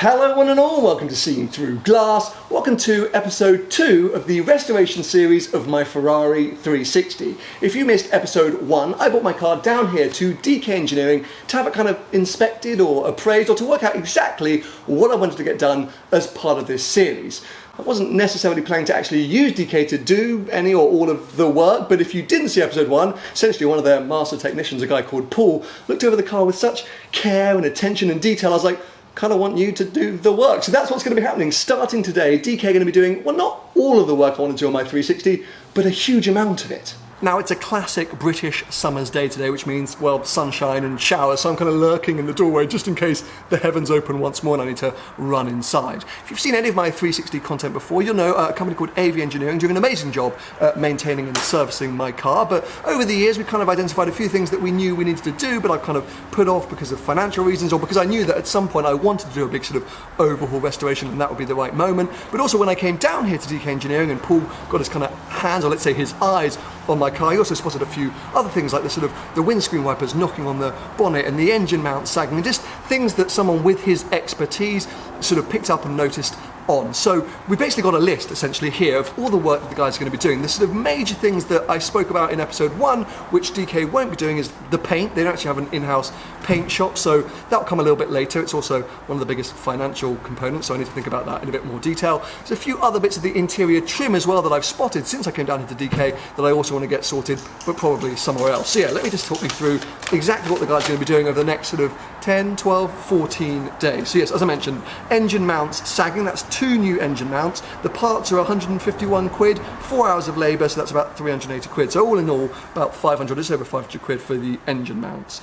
Hello one and all, welcome to Seeing Through Glass. Welcome to episode 2 of the restoration series of my Ferrari 360. If you missed episode 1, I brought my car down here to DK Engineering to have it kind of inspected or appraised or to work out exactly what I wanted to get done as part of this series. I wasn't necessarily planning to actually use DK to do any or all of the work, but if you didn't see episode 1, essentially one of their master technicians, a guy called Paul, looked over the car with such care and attention and detail. I was like, kind of want you to do the work. So that's what's going to be happening. Starting today, DK are going to be doing, well, not all of the work I want to do on my 360, but a huge amount of it. Now, it's a classic British summer's day today, which means, well, sunshine and showers, so I'm kind of lurking in the doorway just in case the heavens open once more and I need to run inside. If you've seen any of my 360 content before, you'll know a company called Ep.2 Engineering doing an amazing job maintaining and servicing my car, but over the years we kind of identified a few things that we knew we needed to do, but I kind of put off because of financial reasons or because I knew that at some point I wanted to do a big sort of overhaul restoration and that would be the right moment. But also when I came down here to DK Engineering and Paul got his kind of hands, or let's say his eyes, on my car, he also spotted a few other things like the windscreen wipers knocking on the bonnet and the engine mount sagging, and just things that someone with his expertise sort of picked up and noticed on. So we basically got a list essentially here of all the work that the guys are going to be doing. The sort of major things that I spoke about in episode 1, which DK won't be doing, is the paint. They don't actually have an in-house paint shop, so that'll come a little bit later. It's also one of the biggest financial components, so I need to think about that in a bit more detail. There's a few other bits of the interior trim as well that I've spotted since I came down here to DK that I also want to get sorted, but probably somewhere else. So yeah, let me just talk you through exactly what the guys are going to be doing over the next sort of 10, 12, 14 days. So yes, as I mentioned, engine mounts sagging, that's 2 new engine mounts. The parts are 151 quid, 4 hours of labour, so that's about 380 quid. So all in all, about 500, just over 500 quid for the engine mounts.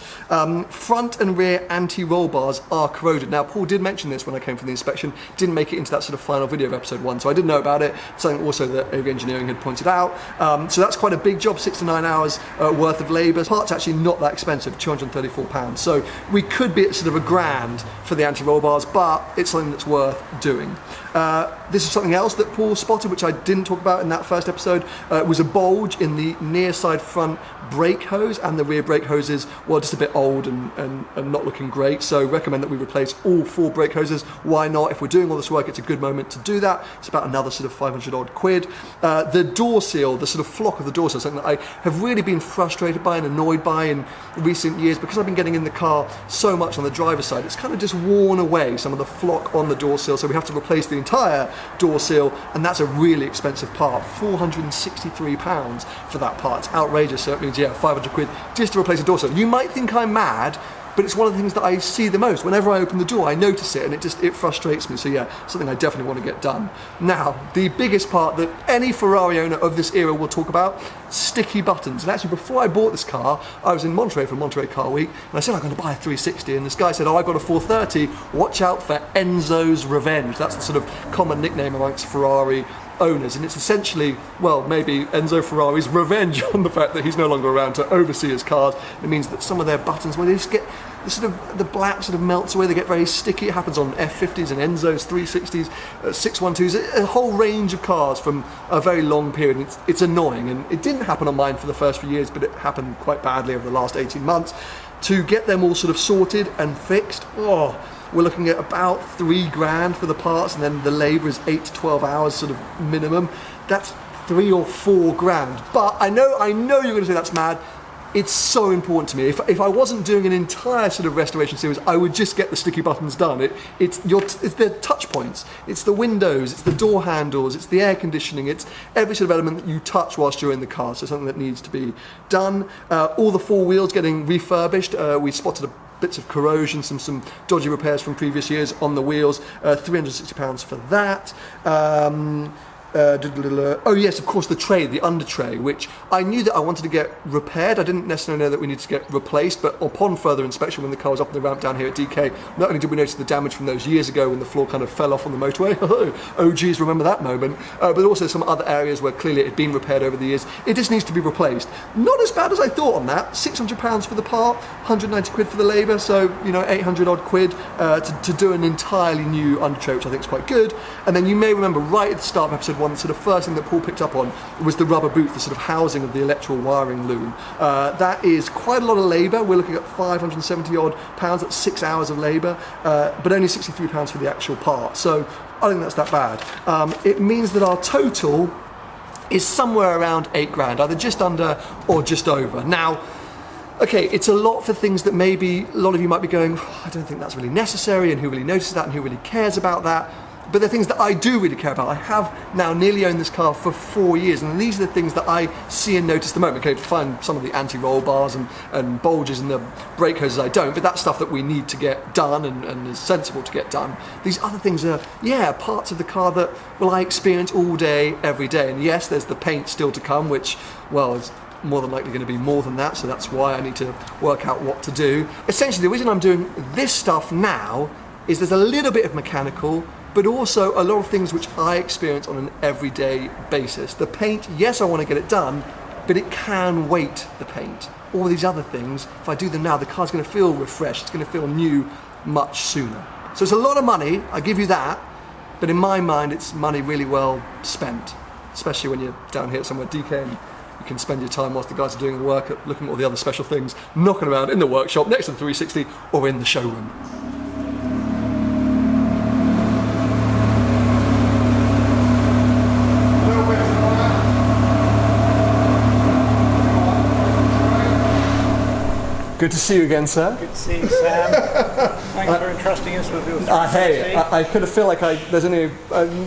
Front and rear anti-roll bars are corroded. Now, Paul did mention this when I came for the inspection, didn't make it into that sort of final video of episode 1, so I didn't know about it, something also that AV Engineering had pointed out. So that's quite a big job, 6 to 9 hours worth of labour. Parts actually not that expensive, £234. So we could be at sort of £1,000 for the anti-roll bars, but it's something that's worth doing. This is something else that Paul spotted, which I didn't talk about in that first episode. Was a bulge in the near side front brake hose, and the rear brake hoses, well, just a bit old and not looking great, so recommend that we replace all 4 brake hoses. Why not? If we're doing all this work, it's a good moment to do that. It's about another sort of 500 odd quid. The door seal, the sort of flock of the door seal, something that I have really been frustrated by and annoyed by in recent years, because I've been getting in the car so much on the driver's side, it's kind of just worn away, some of the flock on the door seal, so we have to replace the entire door seal, and that's a really expensive part, £463 for that part. It's outrageous, so it means, yeah, 500 quid just to replace a door seal. You might think I'm mad, but it's one of the things that I see the most. Whenever I open the door, I notice it, and it frustrates me. So yeah, something I definitely want to get done. Now, the biggest part that any Ferrari owner of this era will talk about, sticky buttons. And actually, before I bought this car, I was in Monterey for Monterey Car Week, and I said I'm going to buy a 360, and this guy said, oh, I've got a 430, watch out for Enzo's Revenge. That's the sort of common nickname amongst Ferrari owners, and it's essentially, well, maybe Enzo Ferrari's revenge on the fact that he's no longer around to oversee his cars. It means that some of their buttons, well, they just get the black sort of melts away, they get very sticky. It happens on F50s and Enzo's 360s, 612s, a whole range of cars from a very long period. It's annoying, and it didn't happen on mine for the first few years, but it happened quite badly over the last 18 months. To get them all sort of sorted and fixed, we're looking at about £3,000 for the parts, and then the labour is 8 to 12 hours sort of minimum. That's £3,000 or £4,000. But I know you're going to say that's mad. It's so important to me. If I wasn't doing an entire sort of restoration series, I would just get the sticky buttons done. It's the touch points, it's the windows, it's the door handles, it's the air conditioning, it's every sort of element that you touch whilst you're in the car. So something that needs to be done. All the 4 wheels getting refurbished. We spotted bits of corrosion, some dodgy repairs from previous years on the wheels. £360 for that. Oh yes, of course, the tray, the under tray, which I knew that I wanted to get repaired. I didn't necessarily know that we needed to get replaced, but upon further inspection, when the car was up on the ramp down here at DK, not only did we notice the damage from those years ago when the floor kind of fell off on the motorway, oh geez, remember that moment, but also some other areas where clearly it had been repaired over the years. It just needs to be replaced. Not as bad as I thought on that. £600 for the part, 190 quid for the labour, so 800 odd quid to do an entirely new under tray, which I think is quite good. And then you may remember right at the start of episode one sort of first thing that Paul picked up on was the rubber boot, the sort of housing of the electrical wiring loom. That is quite a lot of labour. We're looking at 570 odd pounds, that's 6 hours of labour, but only 63 pounds for the actual part. So I think that's that bad. It means that our total is somewhere around 8 grand, either just under or just over. Now, okay, it's a lot for things that maybe a lot of you might be going, oh, I don't think that's really necessary, and who really notices that, and who really cares about that. But they're things that I do really care about. I have now nearly owned this car for 4 years, and these are the things that I see and notice the moment. Okay, to find some of the anti-roll bars and bulges in the brake hoses I don't, but that's stuff that we need to get done and is sensible to get done. These other things are, yeah, parts of the car that, well, I experience all day, every day. And yes, there's the paint still to come, which, well, is more than likely going to be more than that, so that's why I need to work out what to do. Essentially, the reason I'm doing this stuff now is there's a little bit of mechanical, but also a lot of things which I experience on an everyday basis. The paint, yes, I want to get it done, but it can wait, the paint. All these other things, if I do them now, the car's going to feel refreshed, it's going to feel new much sooner. So it's a lot of money, I give you that, but in my mind it's money really well spent, especially when you're down here somewhere DK and you can spend your time whilst the guys are doing the work at looking at all the other special things, knocking around in the workshop, next to the 360, or in the showroom. Good to see you again, sir. Good to see you, Sam. Thanks for entrusting us with your 360. Hey, I kind of feel like there's only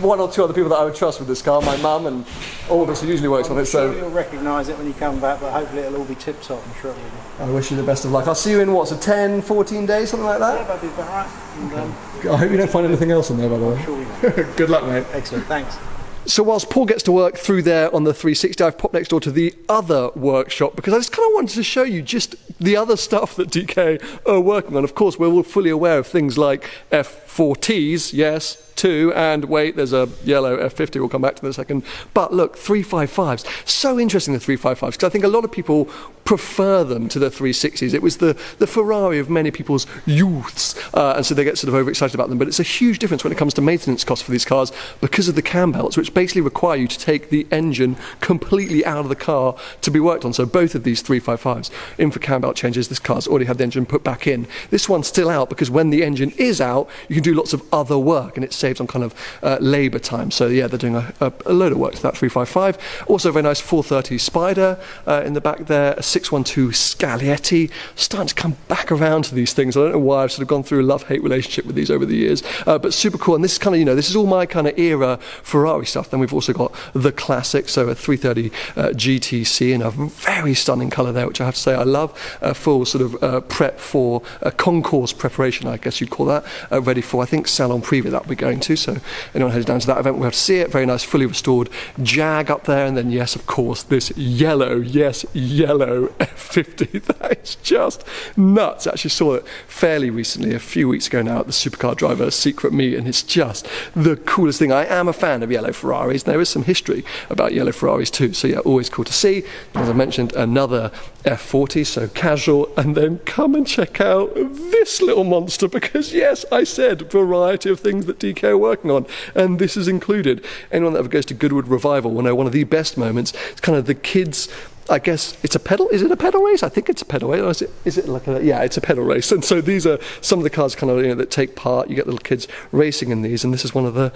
one or two other people that I would trust with this car, my mum and all of us who usually works on it. So you'll recognise it when you come back, but hopefully it'll all be tip-top, I'm sure it will be. I wish you the best of luck. I'll see you in, what, so 10, 14 days, something like that? Yeah, that'd be about right. And, I hope you don't find anything else in there, by the way. I'm sure we will. Good luck, mate. Excellent, thanks. So whilst Paul gets to work through there on the 360, I've popped next door to the other workshop because I just kind of wanted to show you just the other stuff that DK are working on. Of course, we're all fully aware of things like F4Ts, yes, 2, and wait, there's a yellow F50, we'll come back to in a second. But look, 355s. So interesting, the 355s, because I think a lot of people prefer them to the 360s. It was the Ferrari of many people's youths, and so they get sort of overexcited about them. But it's a huge difference when it comes to maintenance costs for these cars because of the cam belts, which basically require you to take the engine completely out of the car to be worked on. So both of these 355s in for cam belt changes. This car's already had the engine put back in. This one's still out because when the engine is out, you can do lots of other work, and it saves on kind of labour time. So yeah, they're doing a load of work to that 355. Also a very nice 430 Spider in the back there, a 612 Scaglietti. Starting to come back around to these things. I don't know why I've sort of gone through a love-hate relationship with these over the years, but super cool. And this is kind of, you know, this is all my kind of era Ferrari stuff. Then we've also got the classic, so a 330 GTC in a very stunning colour there, which I have to say I love. Full sort of prep for concourse preparation, I guess you'd call that, ready for, I think, Salon Preview that we'll be going to. So anyone heads down to that event, we'll have to see it. Very nice, fully restored Jag up there. And then, yes, of course, this yellow, yes, yellow F50. That is just nuts. I actually saw it fairly recently, a few weeks ago now, at the Supercar Driver Secret Meet, and it's just the coolest thing. I am a fan of yellow Ferraris. There is some history about yellow Ferraris too, so yeah, always cool to see. As I mentioned, another F40, so casual, and then come and check out this little monster, because yes, I said variety of things that DK are working on, and this is included. Anyone that ever goes to Goodwood Revival will know one of the best moments. It's kind of the kids, I guess it's a pedal. Is it a pedal race? I think it's a pedal race. Or is it like a, yeah, it's a pedal race. And so these are some of the cars kind of, you know, that take part. You get little kids racing in these, and this is one of the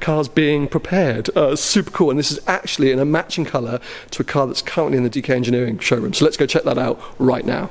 cars being prepared. Super cool. And this is actually in a matching colour to a car that's currently in the DK Engineering showroom. So let's go check that out right now.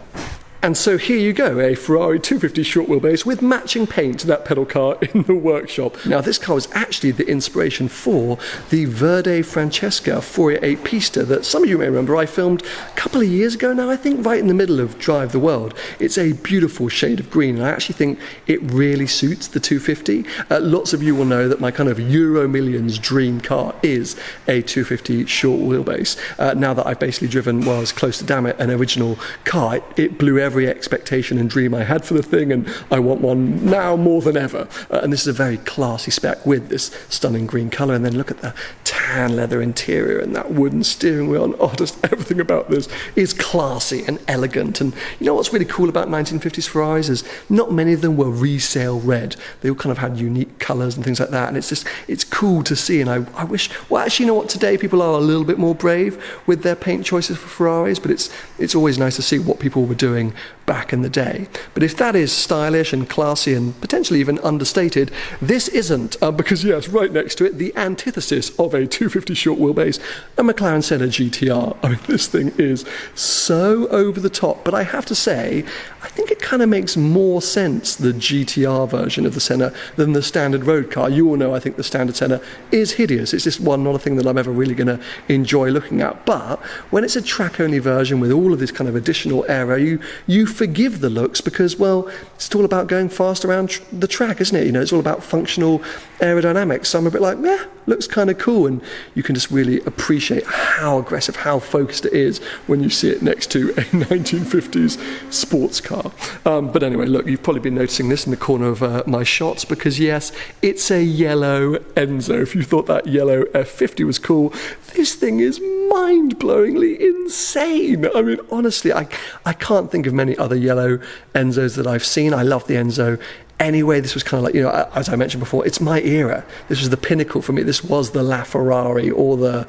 And so here you go, a Ferrari 250 short wheelbase with matching paint to that pedal car in the workshop. Now this car was actually the inspiration for the Verde Francesca 488 Pista that some of you may remember I filmed a couple of years ago now, I think, right in the middle of Drive the World. It's a beautiful shade of green, and I actually think it really suits the 250. Lots of you will know that my kind of Euro Millions dream car is a 250 short wheelbase. Now that I've basically driven, well, I was close to damn it, an original car, it blew every expectation and dream I had for the thing, and I want one now more than ever. And this is a very classy spec with this stunning green colour, and then look at the tan leather interior and that wooden steering wheel, and just everything about this is classy and elegant. And you know what's really cool about 1950s Ferraris is not many of them were resale red. They all kind of had unique colours and things like that, and it's cool to see. And I wish, well, actually, you know what, today people are a little bit more brave with their paint choices for Ferraris, but it's always nice to see what people were doing back in the day. But if that is stylish and classy and potentially even understated, this isn't, because yes, right next to it, the antithesis of a 250 short wheelbase, a McLaren Senna GTR. I mean, this thing is so over the top, but I have to say, I think it kind of makes more sense, the GTR version of the Senna, than the standard road car. You all know I think the standard Senna is hideous. It's just not a thing that I'm ever really going to enjoy looking at. But when it's a track-only version with all of this kind of additional aero, you forgive the looks because, well, it's all about going fast around the track, isn't it? You know, it's all about functional aerodynamics. So I'm a bit like, looks kind of cool, and you can just really appreciate how aggressive, how focused it is when you see it next to a 1950s sports car. But anyway, look, you've probably been noticing this in the corner of my shots, because yes, it's a yellow Enzo. If you thought that yellow F50 was cool, this thing is mind-blowingly insane. I mean, honestly, I can't think of many other yellow Enzos that I've seen. I love the Enzo. Anyway, this was kind of like, you know, as I mentioned before, it's my era. This was the pinnacle for me. This was the LaFerrari, or the,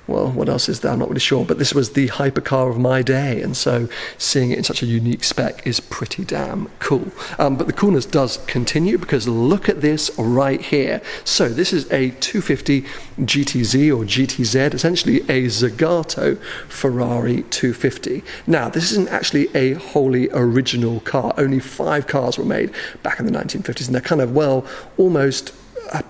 well, what else is there? I'm not really sure, but this was the hypercar of my day, and so seeing it in such a unique spec is pretty damn cool. But the coolness does continue, because look at this right here. So this is a 250 GTZ or GTZ, essentially a Zagato Ferrari 250. Now, this isn't actually a wholly original car. Only 5 cars were made back in the 1950s, and they're kind of, well, almost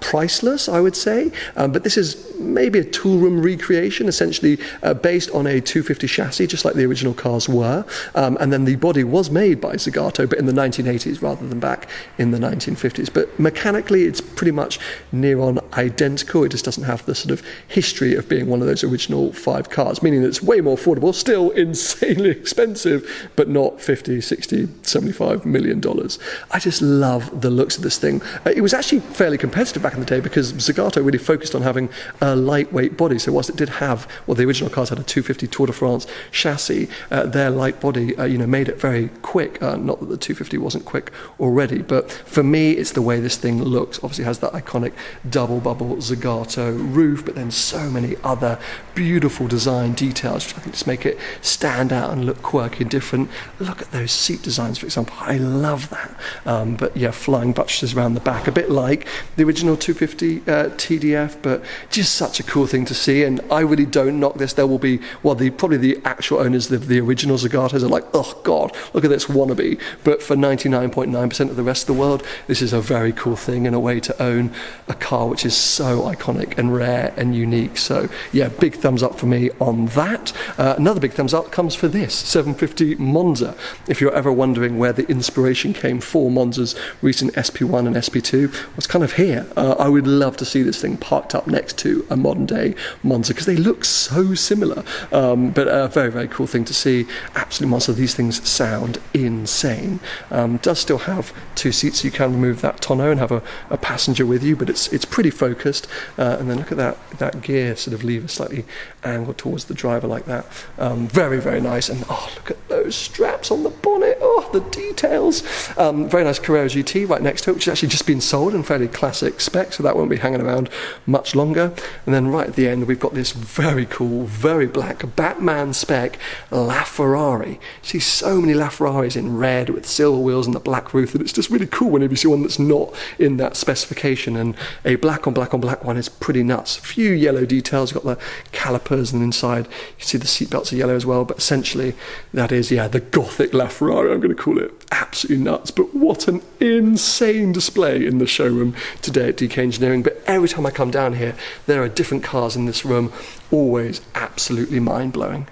priceless, I would say, but this is maybe a tool room recreation, essentially based on a 250 chassis, just like the original cars were, and then the body was made by Zagato, but in the 1980s rather than back in the 1950s. But mechanically, it's pretty much near on identical. It just doesn't have the sort of history of being one of those original 5 cars, meaning that it's way more affordable, still insanely expensive, but not 50, 60, 75 million dollars. I just love the looks of this thing. It was actually fairly competitive back in the day, because Zagato really focused on having a lightweight body. So whilst it did have, well, the original cars had a 250 Tour de France chassis, their light body, made it very quick. Not that the 250 wasn't quick already, but for me, it's the way this thing looks. Obviously, it has that iconic double bubble Zagato roof, but then so many other beautiful design details, which I think just make it stand out and look quirky and different. Look at those seat designs, for example. I love that. But yeah, flying buttresses around the back, a bit like the original 250 TDF, but just such a cool thing to see. And I really don't knock this. There will be, well, probably the actual owners of the original Zagatos are like, oh god, look at this wannabe. But for 99.9% of the rest of the world, this is a very cool thing and a way to own a car which is so iconic and rare and unique. So yeah, big thumbs up for me on that. Another big thumbs up comes for this 750 Monza. If you're ever wondering where the inspiration came for Monza's recent SP1 and SP2, well, it's kind of here. I would love to see this thing parked up next to a modern day Monza, because they look so similar. But a very, very cool thing to see. Absolute monster. These things sound insane. Does still have 2 seats, so you can remove that tonneau and have a passenger with you, but it's pretty focused. And then look at that gear sort of lever slightly angled towards the driver like that. Very, very nice. And oh, look at those straps on the bonnet. Oh, the details. Very nice Carrera GT right next to it, which has actually just been sold in fairly classic spec, so that won't be hanging around much longer. And then right at the end, we've got this very cool, very black Batman spec LaFerrari. You see so many LaFerraris in red with silver wheels and the black roof, that it's just really cool whenever you see one that's not in that specification. And a black on black on black one is pretty nuts. A few yellow details. You've got the calipers, and inside you can see the seatbelts are yellow as well, but essentially that is, yeah, the gothic LaFerrari, I'm going to call it. Absolutely nuts. But what an insane display in the showroom today at DK Engineering. But every time I come down here, there are different cars in this room, always absolutely mind-blowing.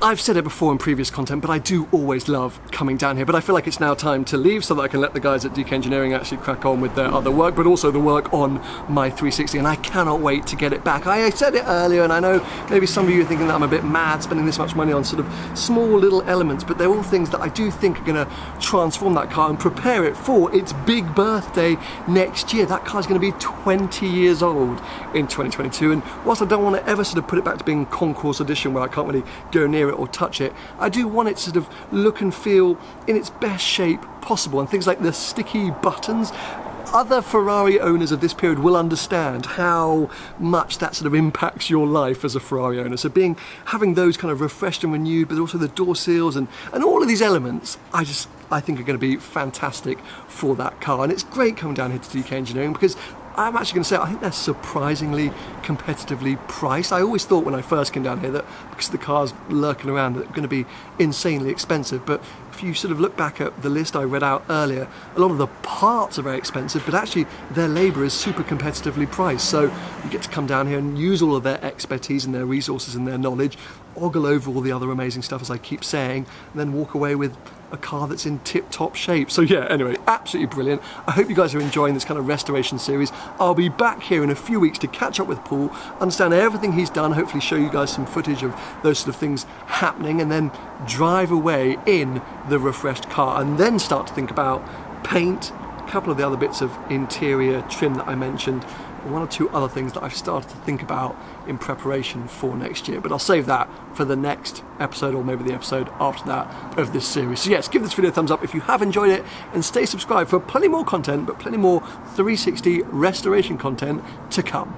I've said it before in previous content, but I do always love coming down here. But I feel like it's now time to leave so that I can let the guys at DK Engineering actually crack on with their other work, but also the work on my 360, and I cannot wait to get it back. I said it earlier, and I know maybe some of you are thinking that I'm a bit mad spending this much money on sort of small little elements, but they're all things that I do think are going to transform that car and prepare it for its big birthday next year. That car's going to be 20 years old in 2022, and whilst I don't want to ever sort of put it back to being Concourse Edition where I can't really go near it or touch it, I do want it to sort of look and feel in its best shape possible, and things like the sticky buttons. Other Ferrari owners of this period will understand how much that sort of impacts your life as a Ferrari owner. So having those kind of refreshed and renewed, but also the door seals and all of these elements, I think are going to be fantastic for that car. And it's great coming down here to DK Engineering because I'm actually going to say I think they're surprisingly competitively priced. I always thought when I first came down here that because the cars lurking around that they're going to be insanely expensive, but if you sort of look back at the list I read out earlier, a lot of the parts are very expensive, but actually their labour is super competitively priced. So you get to come down here and use all of their expertise and their resources and their knowledge, ogle over all the other amazing stuff as I keep saying, and then walk away with a car that's in tip-top shape. So yeah, anyway, absolutely brilliant. I hope you guys are enjoying this kind of restoration series. I'll be back here in a few weeks to catch up with Paul, understand everything he's done, hopefully show you guys some footage of those sort of things happening, and then drive away in the refreshed car and then start to think about paint, a couple of the other bits of interior trim that I mentioned, one or two other things that I've started to think about in preparation for next year, but I'll save that for the next episode or maybe the episode after that of this series. So yes, give this video a thumbs up if you have enjoyed it, and stay subscribed for plenty more content, but plenty more 360 restoration content to come.